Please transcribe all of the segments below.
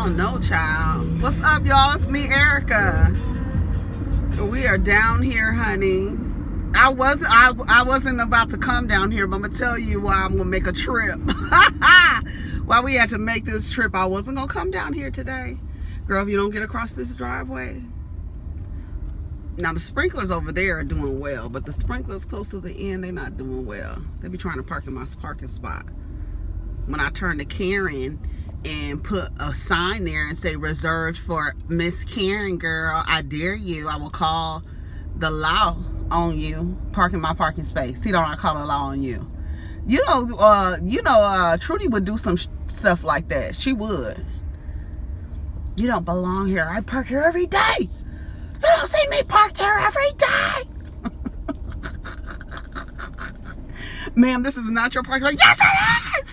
don't know, child. What's up, y'all? It's me, Erica. We are down here, honey. I wasn't about to come down here, but I'm gonna tell you why I'm gonna make a trip. Why we had to make this trip. I wasn't gonna come down here today. Girl, if you don't get across this driveway. Now the sprinklers over there are doing well, but the sprinklers close to the end, they're not doing well. They be trying to park in my parking spot. When I turn to Karen and put a sign there and say reserved for Miss Karen, girl, I dare you. I will call the law on you. Park in my parking space. See, don't I call the law on you? Trudy would do some stuff like that. She would. You don't belong here. I park here every day. You don't see me parked here every day. Ma'am, this is not your parking lot. Yes, it is.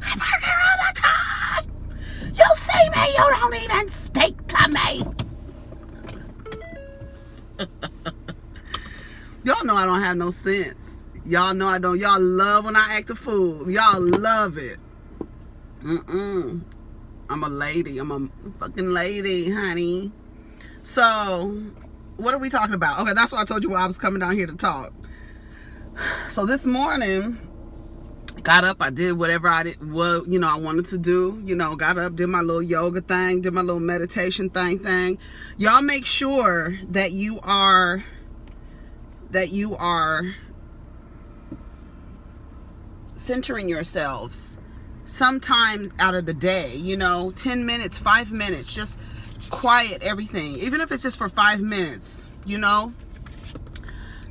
I park here all the time. You see me. You don't even speak to me. Y'all know I don't have no sense. Y'all know I don't. Y'all love when I act a fool. Y'all love it. I'm a lady. I'm a fucking lady, honey. So, what are we talking about? Okay, that's why I told you why I was coming down here to talk. So this morning, got up. I did whatever I wanted to do. Got up, did my little yoga thing, did my little meditation thing. Y'all make sure that you are centering yourselves sometime out of the day, 10 minutes, 5 minutes, just quiet everything. Even if it's just for 5 minutes,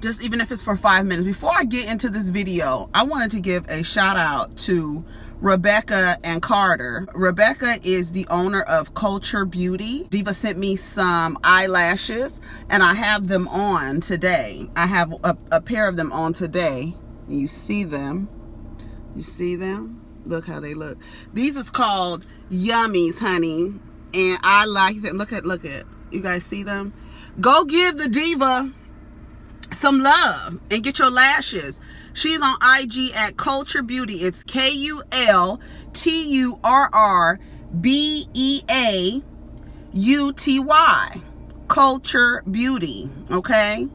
just even if it's for 5 minutes. Before I get into this video, I wanted to give a shout out to Rebecca and Carter. Rebecca is the owner of Culture Beauty. Diva sent me some eyelashes and I have them on today. I have a pair of them on today. You see them? You see them? Look how they look. These is called Yummies, honey. And I like them. Look at. You guys see them? Go give the Diva some love and get your lashes. She's on IG at Culture Beauty. It's KULTURRBEAUTY. Culture Beauty. Okay?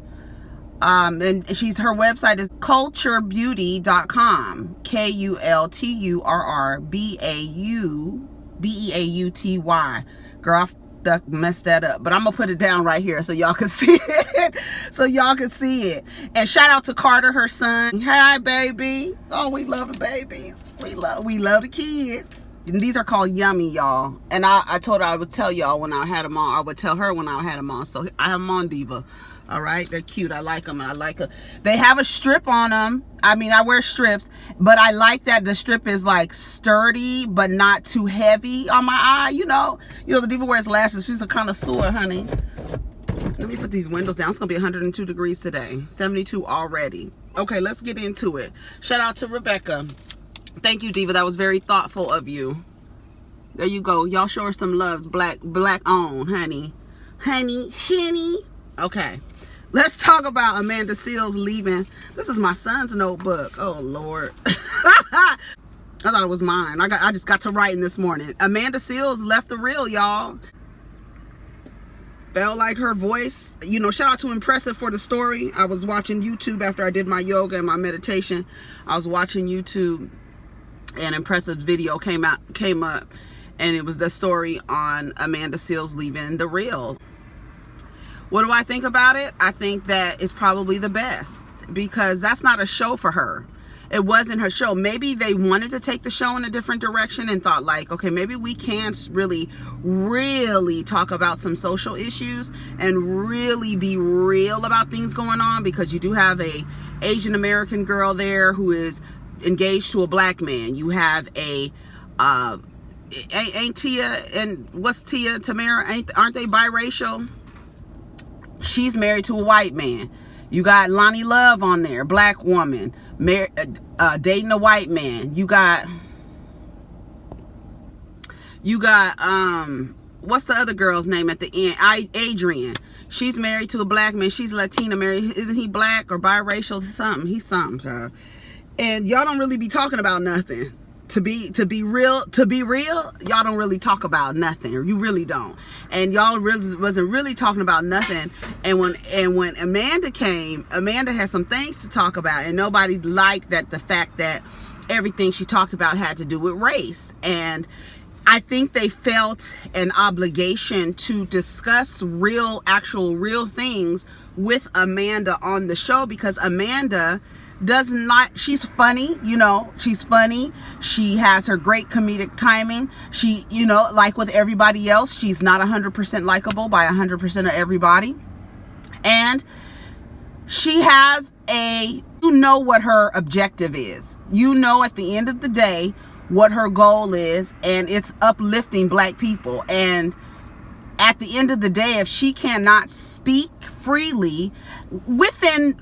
And her website is culturebeauty.com. KULTURRBEAUTY. Girl, I messed that up, but I'm gonna put it down right here so y'all can see it. And shout out to Carter, her son. Hi, baby. Oh, we love the babies. We love the kids. And these are called Yummy, y'all. And I told her I would tell y'all when I had them on. I would tell her when I had them on. So I have them on, Diva. All right, they're cute. I like them. I like them. They have a strip on them. I mean, I wear strips, but I like that the strip is like sturdy, but not too heavy on my eye. The Diva wears lashes. She's a connoisseur, honey. Let me put these windows down. It's gonna be 102 degrees today. 72 already. Okay, let's get into it. Shout out to Rebecca. Thank you, Diva. That was very thoughtful of you. There you go. Y'all show her some love. Black owned, honey. Honey. Okay. Let's talk about Amanda Seales leaving. This is my son's notebook. Oh, Lord. I thought it was mine. I just got to writing this morning. Amanda Seales left the Real, y'all. Felt like her voice. Shout out to Impressive for the story. I was watching YouTube after I did my yoga and my meditation. I was watching YouTube and Impressive's video came up. And it was the story on Amanda Seales leaving the Real. What do I think about it? I think that it's probably the best because that's not a show for her. It wasn't her show. Maybe they wanted to take the show in a different direction and thought like, okay, maybe we can really talk about some social issues and really be real about things going on, because you do have a Asian American girl there who is engaged to a black man. You have ain't Tia and what's Tia, Tamara, aren't they biracial? She's married to a white man. You got Lonnie Love on there, black woman, dating a white man. You got what's the other girl's name at the end? Adrian. She's married to a black man. She's Latina, married. Isn't he black or biracial? Something. He's something, child. And y'all don't really be talking about nothing. to be real, y'all don't really talk about nothing. You really don't. And y'all really wasn't really talking about nothing. And when Amanda came, Amanda had some things to talk about, and nobody liked that, the fact that everything she talked about had to do with race. And I think they felt an obligation to discuss actual real things with Amanda on the show, because Amanda she's funny, she's funny. She has her great comedic timing. She, like with everybody else, she's not 100% likable by 100% of everybody. And she has what her objective is. At the end of the day, what her goal is, and it's uplifting black people. And at the end of the day, if she cannot speak freely within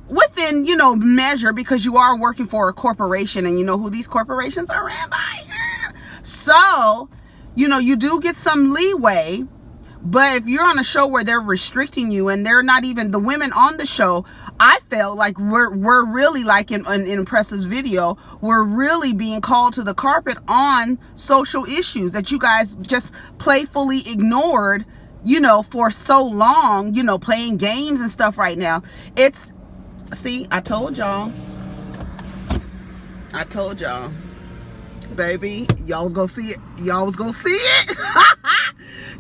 measure, because you are working for a corporation, and you know who these corporations are ran by. So, you do get some leeway. But if you're on a show where they're restricting you, and they're not even the women on the show, I felt like we're really, like in Impressive's video, we're really being called to the carpet on social issues that you guys just playfully ignored, for so long, playing games and stuff right now. See, I told y'all, baby, y'all was gonna see it.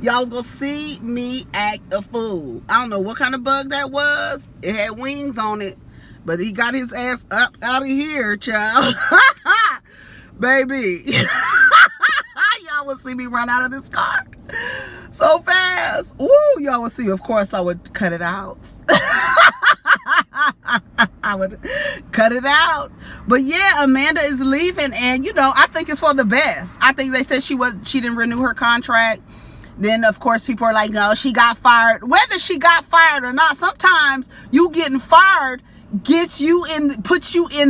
Y'all was gonna see me act a fool. I don't know what kind of bug that was. It had wings on it, but he got his ass up out of here, child. Baby. Y'all would see me run out of this car so fast. Woo, y'all would see. Of course, I would cut it out. I would cut it out. But yeah, Amanda is leaving, and I think it's for the best. I think they said she didn't renew her contract. Then of course people are like, no, she got fired. Whether she got fired or not, sometimes you getting fired puts you in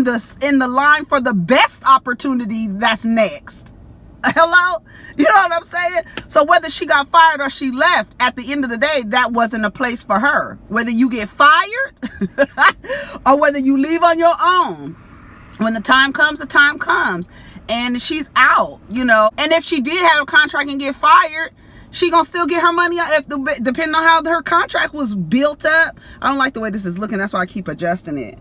the line for the best opportunity that's next. Hello? You know what I'm saying? So whether she got fired or she left, at the end of the day, that wasn't a place for her. Whether you get fired or whether you leave on your own, when the time comes, the time comes. And she's out, And if she did have a contract and get fired, she gonna still get her money depending on how her contract was built up. I don't like the way this is looking. That's why I keep adjusting it.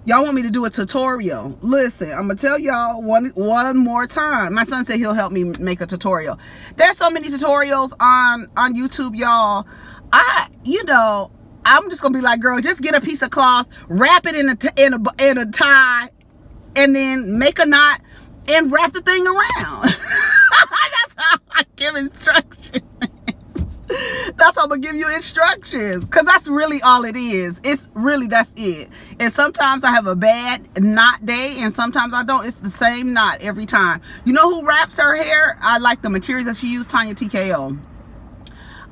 Y'all want me to do a tutorial? Listen, I'm gonna tell y'all one more time. My son said he'll help me make a tutorial. There's so many tutorials on YouTube, y'all. I'm just gonna be like, girl, just get a piece of cloth, wrap it in a tie, and then make a knot and wrap the thing around. That's how I give instructions. That's how I'm gonna give you instructions, because that's really all it is. That's it. And sometimes I have a bad knot day, and sometimes I don't. It's the same knot every time. You know who wraps her hair? I like the materials that she used, Tanya TKO.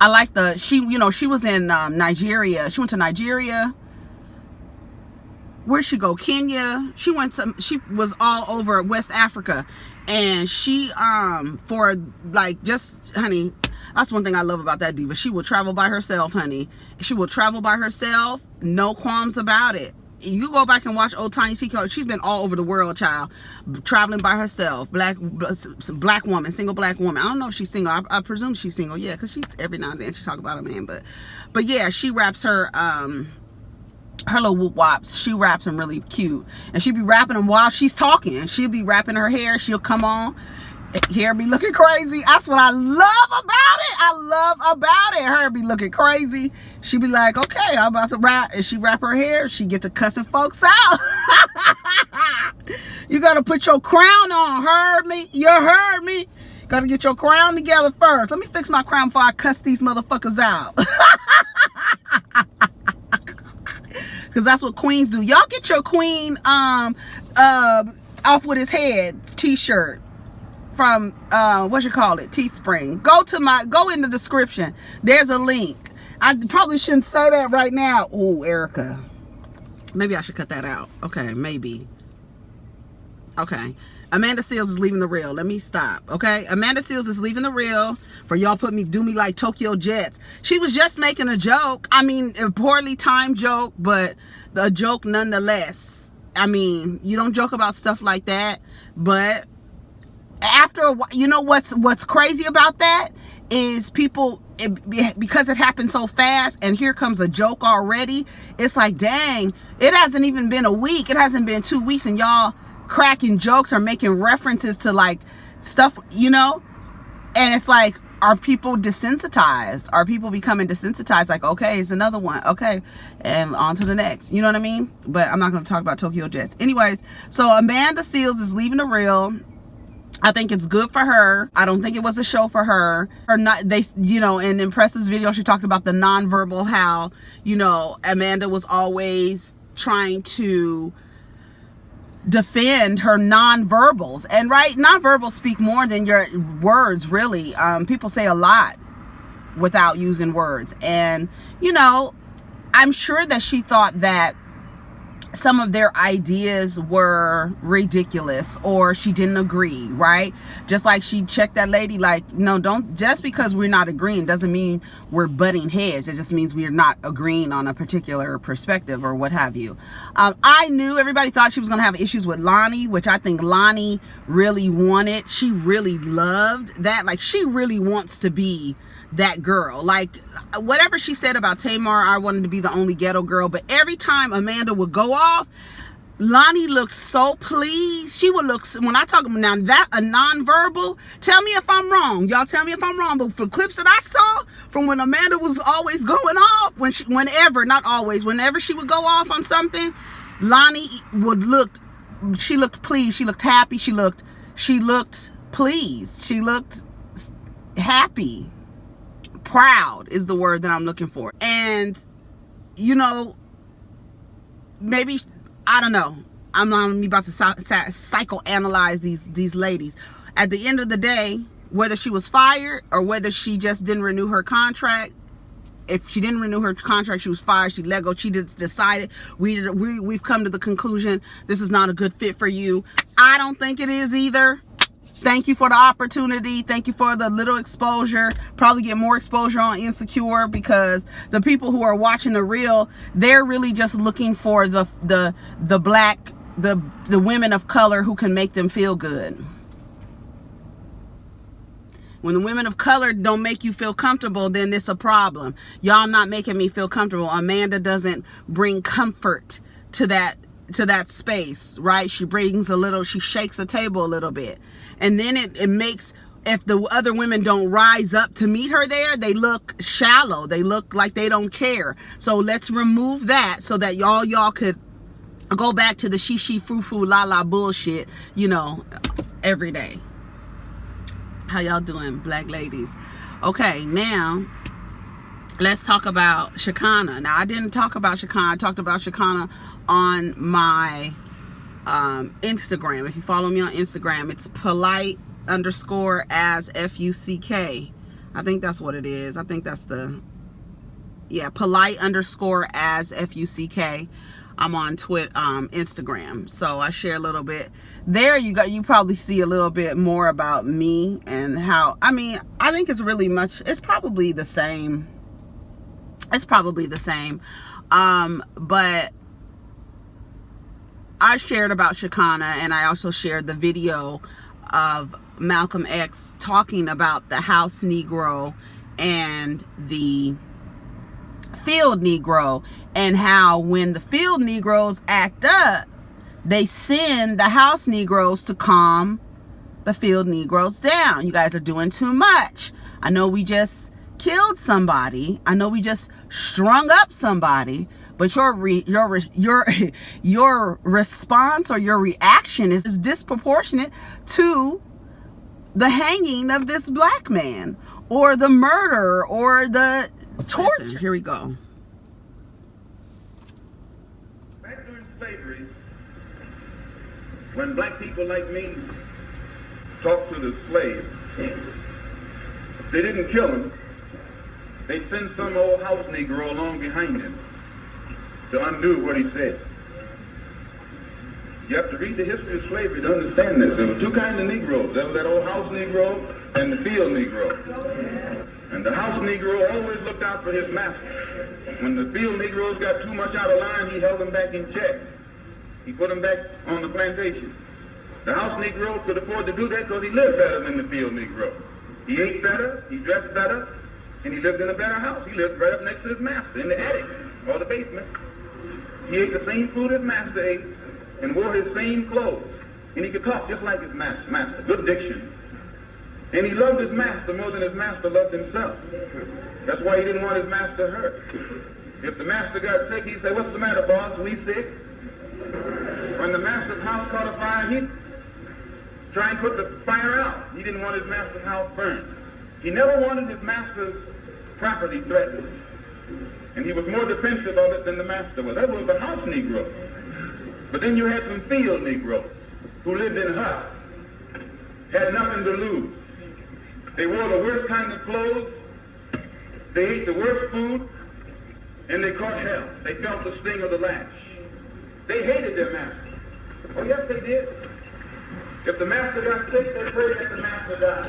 I like she was in Nigeria. She went to Nigeria. Where'd she go? Kenya. She was all over West Africa. And she, honey, that's one thing I love about that diva. She will travel by herself, honey. She will travel by herself. No qualms about it. You go back and watch old Tiny TKO. She's been all over the world, child. Traveling by herself. Black woman, single black woman. I don't know if she's single. I presume she's single. Yeah, because every now and then she talk about a man. But yeah, she wraps her little whoop wops. She wraps them really cute, and she be wrapping them while she's talking. She'll be wrapping her hair. She'll come on, hair be looking crazy. That's what I love about it. Her be looking crazy. She be like, okay, I'm about to wrap, and she wrap her hair. She get to cussing folks out. You gotta put your crown on. Heard me? You heard me? Gotta get your crown together first. Let me fix my crown before I cuss these motherfuckers out. Because that's what queens do. Y'all get your queen off with his head t-shirt from Teespring. Go in the description. There's a link. I probably shouldn't say that right now. Oh, Erica, maybe I should cut that out. Okay, maybe. Okay, Amanda Seales is leaving the reel. Let me stop. Okay, Amanda Seales is leaving the reel for y'all do me like Tokyo Jets. She was just making a joke. I mean, a poorly timed joke, but a joke nonetheless. I mean, you don't joke about stuff like that, but after a while, you know what's crazy about that is people, because it happened so fast and here comes a joke already. It's like, dang, it hasn't even been a week, it hasn't been 2 weeks, and y'all cracking jokes or making references to like stuff, you know. And it's like, are people desensitized? Are people becoming desensitized? Like, okay, it's another one, okay, and on to the next, you know what I mean? But I'm not going to talk about Tokyo Jets. Anyways, so Amanda Seales is leaving the Real. I think it's good for her. I don't think it was a show for her. Or not, they, you know, in Impressive's video, she talked about the nonverbal, how, you know, Amanda was always trying to defend her nonverbals. And right, nonverbals speak more than your words, really. People say a lot without using words. And, you know, I'm sure that she thought that some of their ideas were ridiculous or she didn't agree, right? Just like she checked that lady like, no, don't, just because we're not agreeing doesn't mean we're butting heads. It just means we're not agreeing on a particular perspective or what have you. I knew everybody thought she was going to have issues with Lonnie, which I think Lonnie really wanted. She really loved that. Like, she really wants to be that girl. Like, whatever she said about Tamar, I wanted to be the only ghetto girl, but every time Amanda would go off, Lonnie looked so pleased. She would look, when I talk about now that a nonverbal, tell me if I'm wrong, y'all tell me if I'm wrong, but for clips that I saw from when Amanda was always going off, whenever, not always, whenever she would go off on something, Lonnie would look, she looked pleased, she looked happy, she looked pleased, she looked happy. Proud is the word that I'm looking for. And, you know, maybe, I don't know, I'm not about to psychoanalyze these ladies. At the end of the day, whether she was fired or whether she just didn't renew her contract, if she didn't renew her contract, she was fired, she let go, she just decided, we've come to the conclusion this is not a good fit for you. I don't think it is either. Thank you for the opportunity. Thank you for the little exposure. Probably get more exposure on Insecure, because the people who are watching the Real, they're really just looking for the black, the women of color who can make them feel good. When the women of color don't make you feel comfortable, then it's a problem. Y'all not making me feel comfortable. Amanda doesn't bring comfort to that space, right? She brings a little, she shakes the table a little bit. And then it makes, if the other women don't rise up to meet her there, they look shallow. They look like they don't care. So let's remove that so that y'all could go back to the she, foo, la, la bullshit, you know, every day. How y'all doing, black ladies? Okay, now let's talk about Shekinah. Now, I didn't talk about Shekinah. I talked about Shekinah on my Instagram. If you follow me on Instagram, it's polite_as FUCK. I think that's what it is. I think that's the, yeah, polite_as FUCK. I'm on Instagram, so I share a little bit there. You probably see a little bit more about me and how, I mean, I think it's really much, it's probably the same. It's probably the same. But I shared about Shekinah, and I also shared the video of Malcolm X talking about the house Negro and the field Negro, and how when the field Negroes act up, they send the house Negroes to calm the field Negroes down. You guys are doing too much. I know we just killed somebody. I know we just strung up somebody, but your response or your reaction is disproportionate to the hanging of this black man, or the murder, or the torture. Listen, here we go. Back during slavery, when black people like me talked to the slaves, they didn't kill him. They sent some old house Negro along behind him to undo what he said. You have to read the history of slavery to understand this. There were two kinds of Negroes. There was that old house Negro and the field Negro. And the house Negro always looked out for his master. When the field Negroes got too much out of line, he held them back in check. He put them back on the plantation. The house Negro could afford to do that because he lived better than the field Negro. He ate better, he dressed better, and he lived in a better house. He lived right up next to his master in the attic or the basement. He ate the same food his master ate and wore his same clothes. And he could talk just like his master. Good diction. And he loved his master more than his master loved himself. That's why he didn't want his master hurt. If the master got sick, he'd say, "What's the matter, boss? We sick?" When the master's house caught a fire, he'd try and put the fire out. He didn't want his master's house burned. He never wanted his master's property threatened. And he was more defensive of it than the master was. That was the house Negro. But then you had some field Negroes who lived in huts, had nothing to lose. They wore the worst kind of clothes, they ate the worst food, and they caught hell. They felt the sting of the lash. They hated their master. Oh, yes, they did. If the master got sick, they prayed that the master died.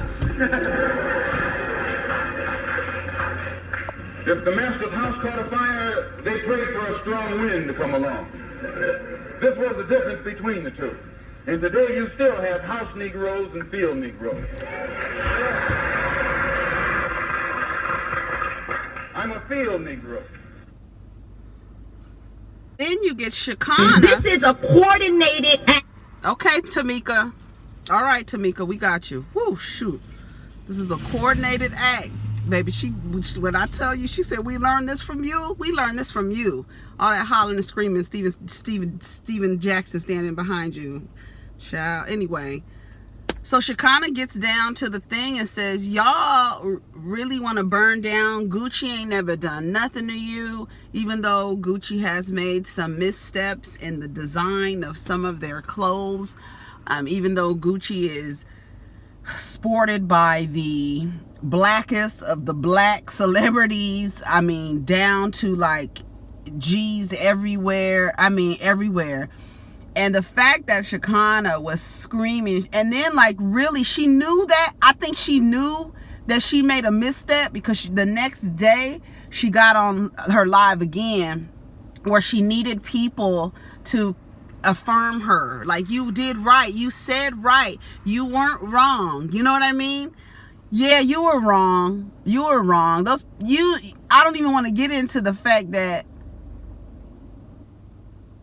If the master's house caught a fire, they prayed for a strong wind to come along. This was the difference between the two. And today you still have house Negroes and field Negroes. I'm a field Negro. Then you get Shekinah. This is a coordinated act. Okay, Tamika. All right, Tamika, we got you. Woo, shoot. This is a coordinated act. Baby, when I tell you, she said, "We learned this from you." We learned this from you. All that hollering and screaming, Steven Jackson standing behind you. Child. Anyway, so Shekinah gets down to the thing and says, "Y'all really want to burn down? Gucci ain't never done nothing to you, even though Gucci has made some missteps in the design of some of their clothes. Even though Gucci is sported by the blackest of the black celebrities, I mean, down to like G's everywhere. I mean, everywhere." And the fact that Shekinah was screaming, and then like really she knew that, I think she knew that she made a misstep, because the next day she got on her live again where she needed people to affirm her. Like, "You did right. You said right. You weren't wrong." You know what I mean? Yeah, you were wrong. You were wrong. I don't even want to get into the fact that,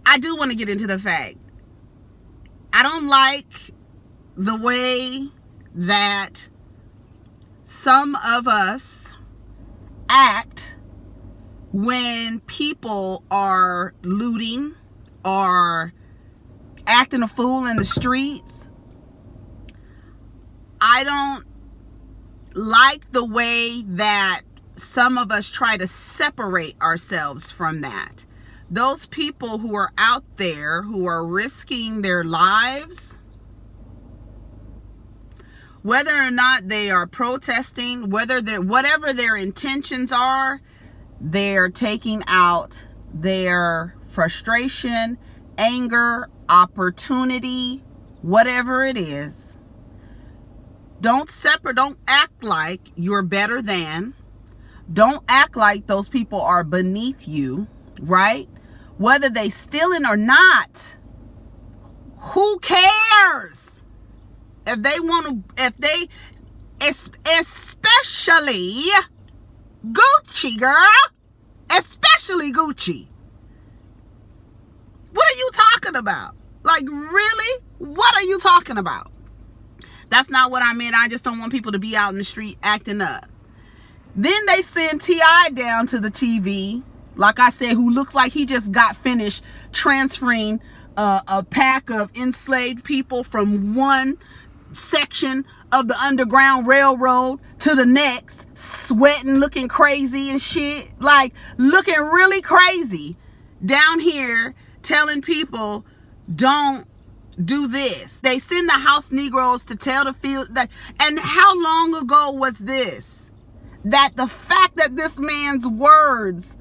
I do want to get into the fact, I don't like the way that some of us act when people are looting or acting a fool in the streets. I don't like the way that some of us try to separate ourselves from that. Those people who are out there who are risking their lives, whether or not they are protesting, whatever their intentions are, they're taking out their frustration, anger, opportunity, whatever it is. Don't act like you're better than. Don't act like those people are beneath you, right? Whether they stealing or not, who cares? If they want to, especially Gucci, girl, especially Gucci. What are you talking about? Like, really? What are you talking about? That's not what I meant. I just don't want people to be out in the street acting up. Then they send T.I. down to the TV, like I said, who looks like he just got finished transferring a pack of enslaved people from one section of the Underground Railroad to the next, sweating, looking crazy and shit, like looking really crazy down here, telling people, "Don't do this." They send the house Negroes to tell the field that. And how long ago was this? That the fact that this man's words,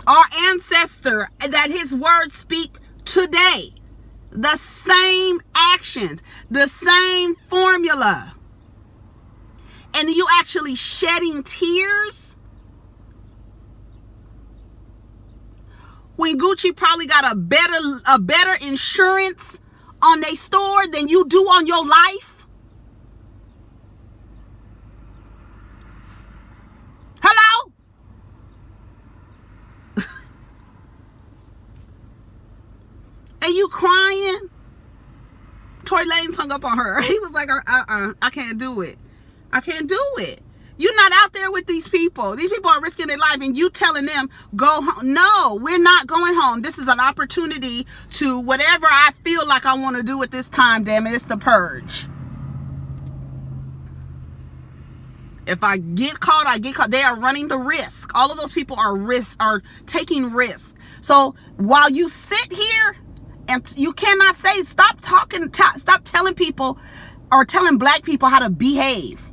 our ancestor, that his words speak today, the same actions, the same formula, and you actually shedding tears when Gucci probably got a better insurance on their store than you do on your life? Hello? And you crying? Tory Lanez hung up on her. He was like, I can't do it. I can't do it. You're not out there with these people. These people are risking their life and you telling them, go home. No, we're not going home. This is an opportunity to whatever I feel like I want to do at this time, damn it. It's the purge. If I get caught, I get caught. They are running the risk. All of those people are taking risk. So while you sit here and you cannot say, stop telling people or telling black people how to behave.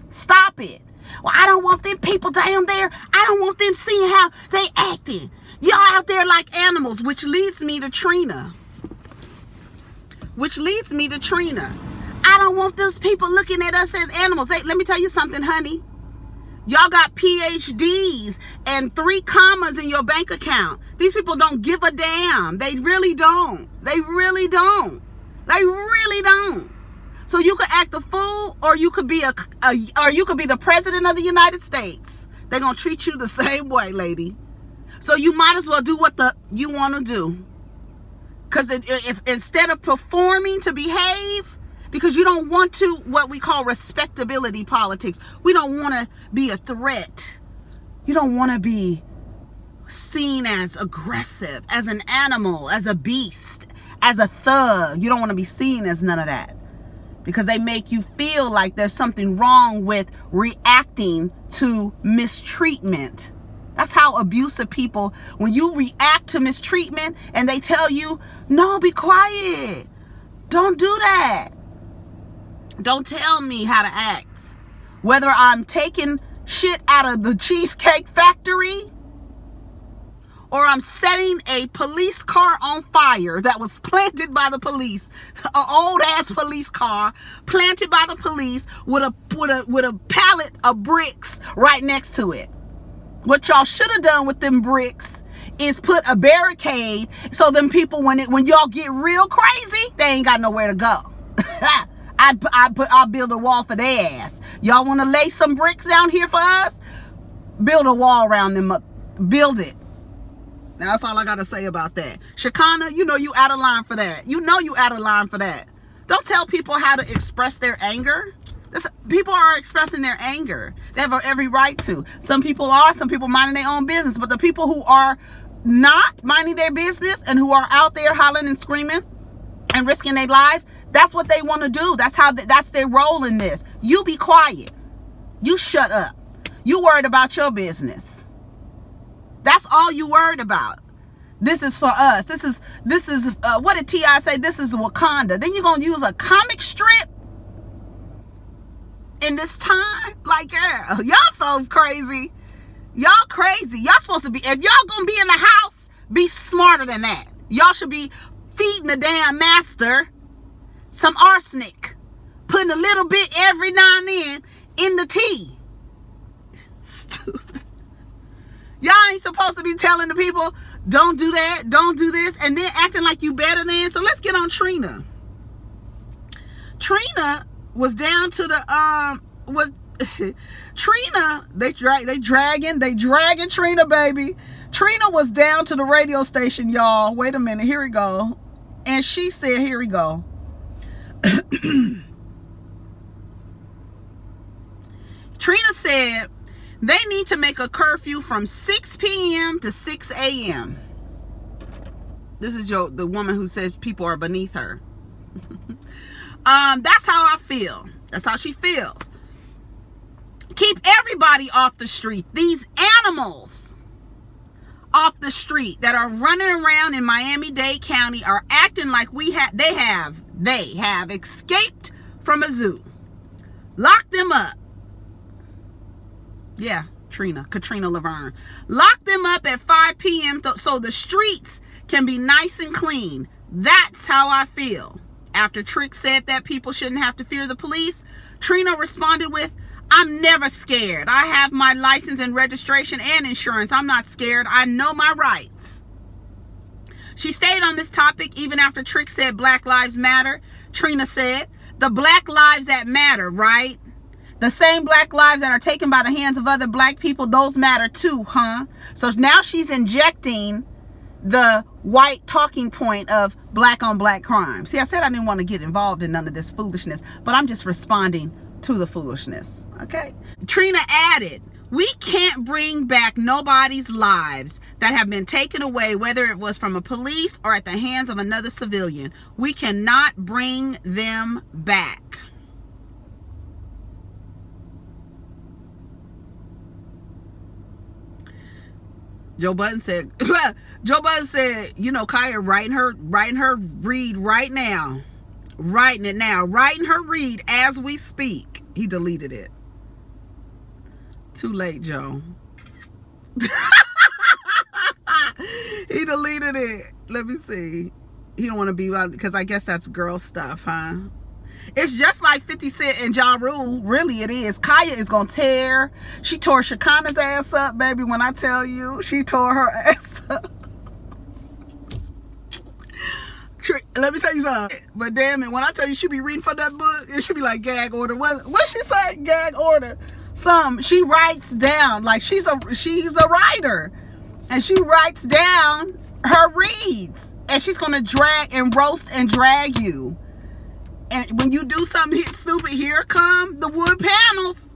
Stop it. Well, I don't want them people down there. I don't want them seeing how they acting. Y'all out there like animals, which leads me to Trina. I don't want those people looking at us as animals. Hey, let me tell you something, honey. Y'all got PhDs and 3 commas in your bank account. These people don't give a damn. They really don't. So you could act a fool, or you could be the president of the United States. They're gonna treat you the same way, lady. So you might as well do what you want to do. Because if instead of performing to behave, because you don't want to, what we call respectability politics. We don't want to be a threat. You don't want to be seen as aggressive, as an animal, as a beast, as a thug. You don't want to be seen as none of that. Because they make you feel like there's something wrong with reacting to mistreatment. That's how abusive people, when you react to mistreatment and they tell you, no, be quiet. Don't do that. Don't tell me how to act. Whether I'm taking shit out of the Cheesecake Factory or I'm setting a police car on fire that was planted by the police, an old ass police car planted by the police with a pallet of bricks right next to it. What y'all should have done with them bricks is put a barricade so them people, when y'all get real crazy, they ain't got nowhere to go. I'll build a wall for their ass. Y'all want to lay some bricks down here for us? Build a wall around them up. Build it. Now, that's all I got to say about that. Shekinah, you know you out of line for that. Don't tell people how to express their anger. People are expressing their anger. They have every right to. Some people minding their own business. But the people who are not minding their business and who are out there hollering and screaming and risking their lives, that's what they want to do. That's their role in this. You be quiet. You shut up. You worried about your business. That's all you worried about. This is for us. This is what did T.I. say? This is Wakanda. Then you're going to use a comic strip in this time? Like, girl, y'all so crazy. Y'all crazy. Y'all supposed to be, if y'all going to be in the house, be smarter than that. Y'all should be feeding the damn master some arsenic. Putting a little bit every now and then in the tea. Stupid. Y'all ain't supposed to be telling the people, don't do that, don't do this, and then acting like you better than. So let's get on Trina. Trina was down to the Trina, they dragging Trina, baby. Trina was down to the radio station, y'all. Wait a minute, here we go. And she said, here we go. Trina said they need to make a curfew from 6 p.m. to 6 a.m. This is the woman who says people are beneath her. That's how I feel. That's how she feels. Keep everybody off the street. These animals off the street that are running around in Miami-Dade County are acting like they have escaped from a zoo. Lock them up. Yeah, Katrina Laverne. Lock them up at 5 p.m. So the streets can be nice and clean. That's how I feel. After Trick said that people shouldn't have to fear the police, Trina responded with, I'm never scared. I have my license and registration and insurance. I'm not scared. I know my rights. She stayed on this topic even after Trick said Black Lives Matter. Trina said, the black lives that matter, right? The same black lives that are taken by the hands of other black people, those matter too, huh? So now she's injecting the white talking point of black on black crime. See, I said I didn't want to get involved in none of this foolishness, but I'm just responding to the foolishness, okay? Trina added, we can't bring back nobody's lives that have been taken away, whether it was from a police or at the hands of another civilian. We cannot bring them back. Joe Budden said, you know, Kaya writing her read right now. Writing it now. Writing her read as we speak. He deleted it. Too late, Joe. He deleted it. Let me see. He don't want to be, because I guess that's girl stuff, huh? It's just like 50 Cent and Ja Rule. Really, it is. Kaya is going to tear. She tore Shekinah's ass up, baby, when I tell you. She tore her ass up. Let me tell you something. But damn it, when I tell you she be reading from that book, it should be like gag order. What she say? Gag order. She writes down. Like, she's a writer. And she writes down her reads. And she's going to drag and roast and drag you. And when you do something stupid, here come the wood panels.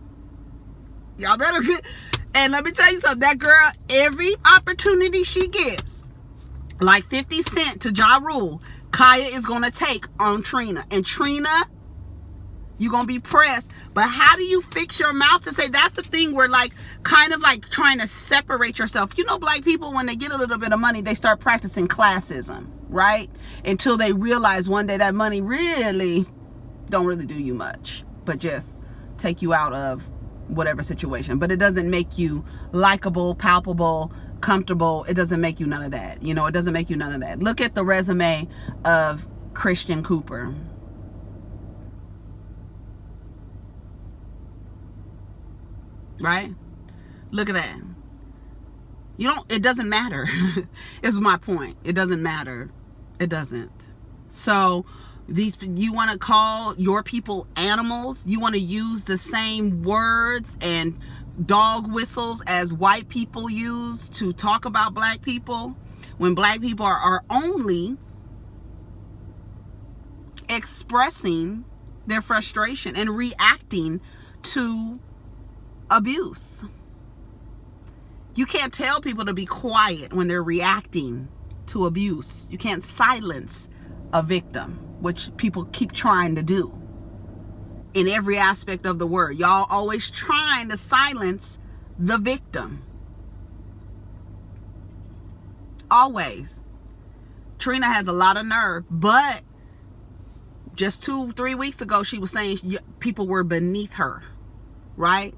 Y'all better get. And let me tell you something. That girl, every opportunity she gets, like 50 Cent to Ja Rule, Kaya is going to take on Trina. And Trina, you're going to be pressed. But how do you fix your mouth to say? That's the thing where, like, kind of like trying to separate yourself. You know, black people, when they get a little bit of money, they start practicing classism, right? Until they realize one day that money really don't really do you much, but just take you out of whatever situation. But it doesn't make you likable, palpable, comfortable. It doesn't make you none of that. You know, it doesn't make you none of that. Look at the resume of Christian Cooper. Right? Look at that. It doesn't matter. Is my point. It doesn't matter. It doesn't. So you want to call your people animals? You want to use the same words and dog whistles as white people use to talk about black people, when black people are only expressing their frustration and reacting to abuse. You can't tell people to be quiet when they're reacting to abuse. You can't silence a victim, which people keep trying to do in every aspect of the word. Y'all always trying to silence the victim. Always. Trina has a lot of nerve, but just 2-3 weeks ago, she was saying people were beneath her, right?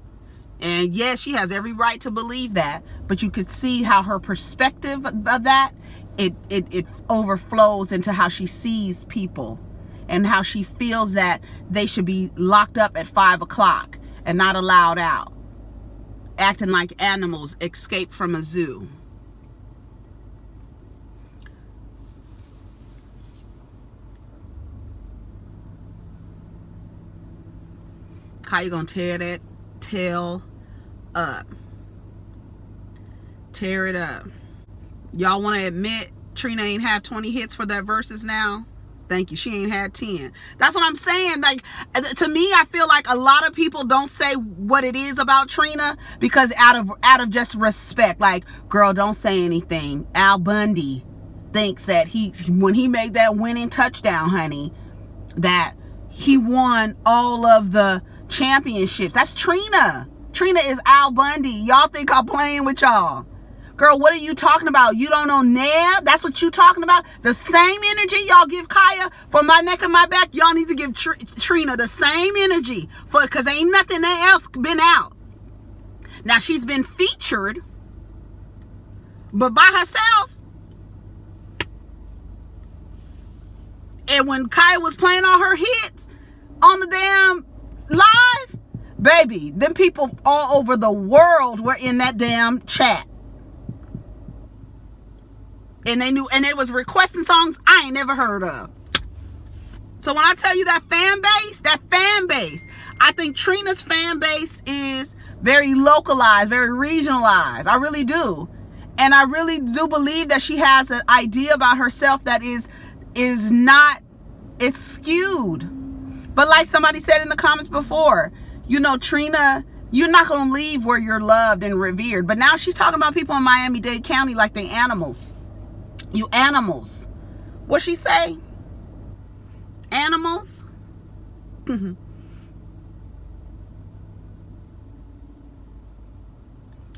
And yes, she has every right to believe that, but you could see how her perspective of that, it overflows into how she sees people and how she feels that they should be locked up at 5 o'clock and not allowed out, acting like animals escaped from a zoo. Kaya gonna tear that tail up. Tear it up. Y'all want to admit Trina ain't have 20 hits for that verses now? Thank you. She ain't had 10. That's what I'm saying. Like, to me, I feel like a lot of people don't say what it is about Trina because out of just respect. Like, girl, don't say anything. Al Bundy thinks that when he made that winning touchdown, honey, that he won all of the championships. That's Trina. Trina is Al Bundy. Y'all think I'm playing with y'all. Girl, what are you talking about? You don't know Neb? That's what you talking about? The same energy y'all give Kaya for my neck and my back, y'all need to give Trina the same energy because ain't nothing else been out. Now, she's been featured, but by herself. And when Kaya was playing all her hits on the damn live, baby, them people all over the world were in that damn chat. And they was requesting songs I ain't never heard of. So when I tell you that fan base, I think Trina's fan base is very localized, very regionalized. I really do. And I really do believe that she has an idea about herself that is skewed. But like somebody said in the comments before, you know, Trina, you're not going to leave where you're loved and revered. But now she's talking about people in Miami-Dade County like they animals. You animals. What'd she say? Animals?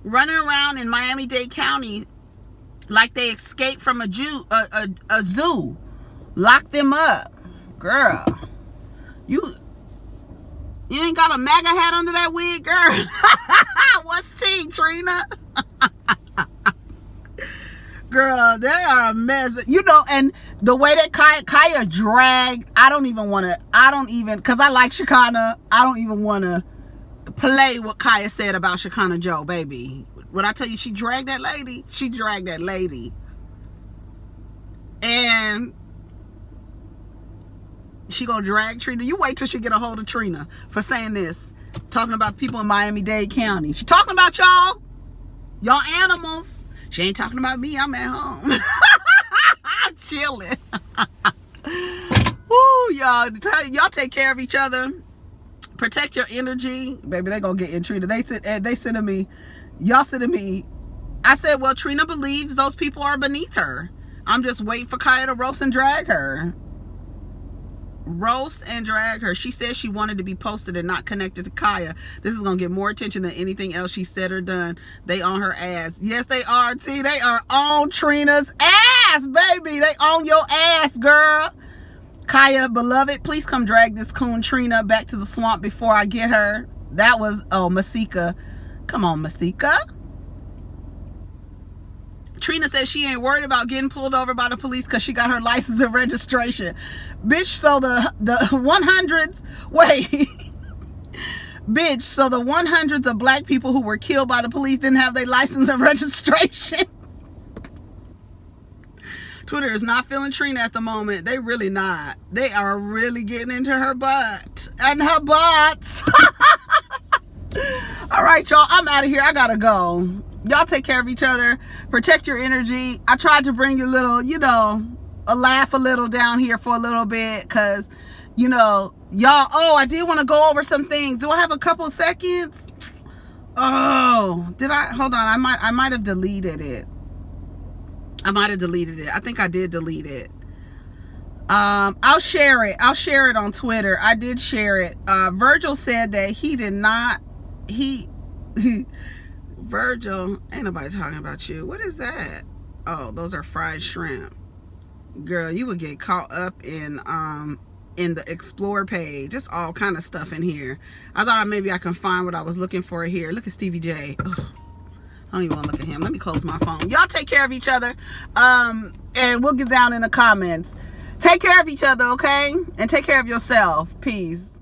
Running around in Miami-Dade County like they escaped from a zoo. Lock them up. Girl. You ain't got a MAGA hat under that wig, girl. What's tea, Trina? Girl, they are a mess. You know, and the way that Kaya dragged, because I like Shekinah, I don't even want to play what Kaya said about Shekinah Joe, baby. When I tell you she dragged that lady, And she gonna drag Trina. You wait till she get a hold of Trina for saying this. Talking about people in Miami-Dade County. She talking about y'all. Y'all animals. She ain't talking about me. I'm at home. I'm chilling. Woo, y'all take care of each other. Protect your energy. Baby, they gonna get in Trina. They said to me, y'all said to me, I said, well, Trina believes those people are beneath her. I'm just waiting for Kaya to roast and drag her. She said she wanted to be posted and not connected to Kaya. This is gonna get more attention than anything else she said or done. They on her ass. Yes, they are. T. They are on Trina's ass, baby. They on your ass, girl. Kaya, beloved, please come drag this coon Trina back to the swamp before I get her. That was Masika. Come on, Masika. Trina says she ain't worried about getting pulled over by the police because she got her license and registration. Bitch, so the 100s, bitch, so the 100s of black people who were killed by the police didn't have their license and registration. Twitter is not feeling Trina at the moment. They really not. They are really getting into her butt and her butts. All right, y'all, I'm out of here. I gotta go. Y'all take care of each other. Protect your energy. I tried to bring you a little, laugh a little down here for a little bit because, y'all, I did want to go over some things. Do I have a couple seconds? Oh, did I? Hold on. I might have deleted it. I think I did delete it. I'll share it. I'll share it on Twitter. I did share it. Virgil said that he did not, Virgil, ain't nobody talking about you. What is that? Oh, those are fried shrimp. Girl, you would get caught up in the explore page. It's all kind of stuff in here. I thought maybe I can find what I was looking for here. Look at Stevie J. Ugh. I don't even want to look at him. Let me close my phone. Y'all take care of each other. And we'll get down in the comments. Take care of each other, okay? And take care of yourself. Peace.